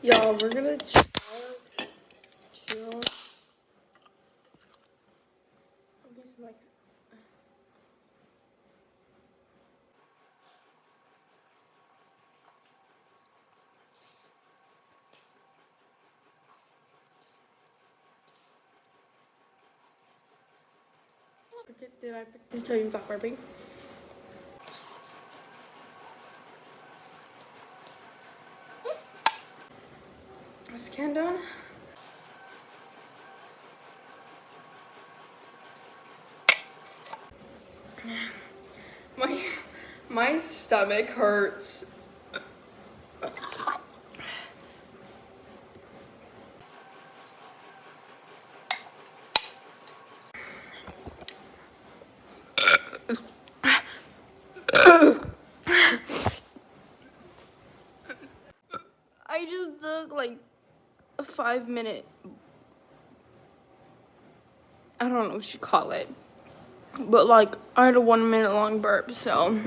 Y'all, we're gonna chill. At least like. Did I forget to tell you about burping? Scan done. My stomach hurts. I just took like a 5-minute, I don't know what you call it, but like I had a 1 minute long burp, so